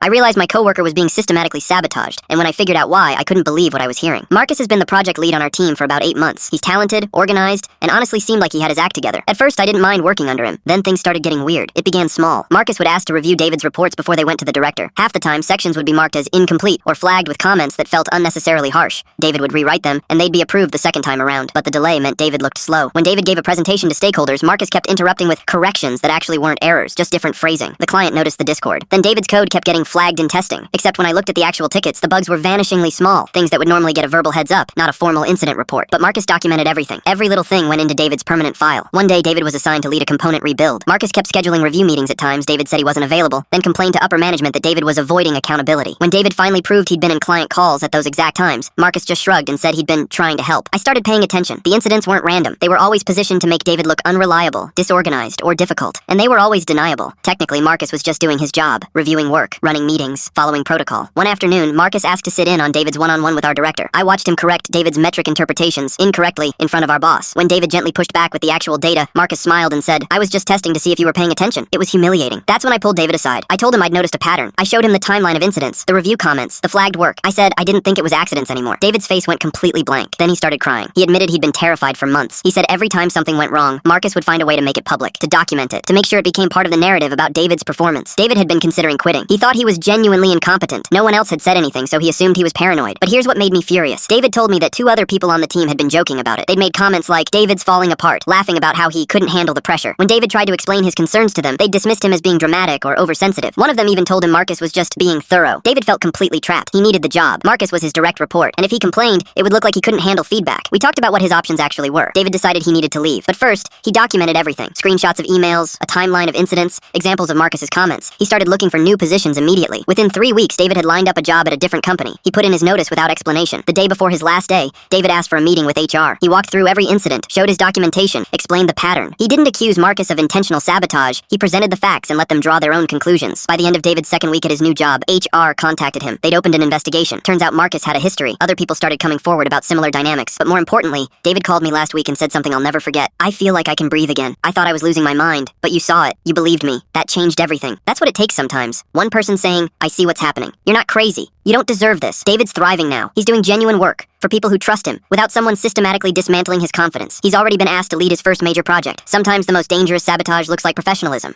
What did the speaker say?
I realized my coworker was being systematically sabotaged, and when I figured out why, I couldn't believe what I was hearing. Marcus has been the project lead on our team for about 8 months. He's talented, organized, and honestly seemed like he had his act together. At first, I didn't mind working under him. Then things started getting weird. It began small. Marcus would ask to review David's reports before they went to the director. Half the time, sections would be marked as incomplete or flagged with comments that felt unnecessarily harsh. David would rewrite them, and they'd be approved the second time around. But the delay meant David looked slow. When David gave a presentation to stakeholders, Marcus kept interrupting with corrections that actually weren't errors, just different phrasing. The client noticed the discord. Then David's code kept getting flagged in testing. Except when I looked at the actual tickets, the bugs were vanishingly small, things that would normally get a verbal heads up, not a formal incident report. But Marcus documented everything. Every little thing went into David's permanent file. One day, David was assigned to lead a component rebuild. Marcus kept scheduling review meetings at times. David said he wasn't available, then complained to upper management that David was avoiding accountability. When David finally proved he'd been in client calls at those exact times, Marcus just shrugged and said he'd been trying to help. I started paying attention. The incidents weren't random. They were always positioned to make David look unreliable, disorganized, or difficult. And they were always deniable. Technically, Marcus was just doing his job, reviewing work, running meetings, following protocol. One afternoon, Marcus asked to sit in on David's one-on-one with our director. I watched him correct David's metric interpretations incorrectly in front of our boss. When David gently pushed back with the actual data, Marcus smiled and said, "I was just testing to see if you were paying attention." It was humiliating. That's when I pulled David aside. I told him I'd noticed a pattern. I showed him the timeline of incidents, the review comments, the flagged work. I said I didn't think it was accidents anymore. David's face went completely blank. Then he started crying. He admitted he'd been terrified for months. He said every time something went wrong, Marcus would find a way to make it public, to document it, to make sure it became part of the narrative about David's performance. David had been considering quitting. He thought he was genuinely incompetent. No one else had said anything, so he assumed he was paranoid. But here's what made me furious. David told me that 2 other people on the team had been joking about it. They'd made comments like, "David's falling apart," laughing about how he couldn't handle the pressure. When David tried to explain his concerns to them, they dismissed him as being dramatic or oversensitive. One of them even told him Marcus was just being thorough. David felt completely trapped. He needed the job. Marcus was his direct report, and if he complained, it would look like he couldn't handle feedback. We talked about what his options actually were. David decided he needed to leave. But first, he documented everything. Screenshots of emails, a timeline of incidents, examples of Marcus's comments. He started looking for new positions immediately. Within 3 weeks, David had lined up a job at a different company. He put in his notice without explanation. The day before his last day, David asked for a meeting with HR. He walked through every incident, showed his documentation, explained the pattern. He didn't accuse Marcus of intentional sabotage. He presented the facts and let them draw their own conclusions. By the end of David's second week at his new job, HR contacted him. They'd opened an investigation. Turns out Marcus had a history. Other people started coming forward about similar dynamics. But more importantly, David called me last week and said something I'll never forget. "I feel like I can breathe again. I thought I was losing my mind, but you saw it. You believed me. That changed everything." That's what it takes sometimes. One person saying, "I see what's happening. You're not crazy. You don't deserve this." David's thriving now. He's doing genuine work for people who trust him, without someone systematically dismantling his confidence. He's already been asked to lead his first major project. Sometimes the most dangerous sabotage looks like professionalism.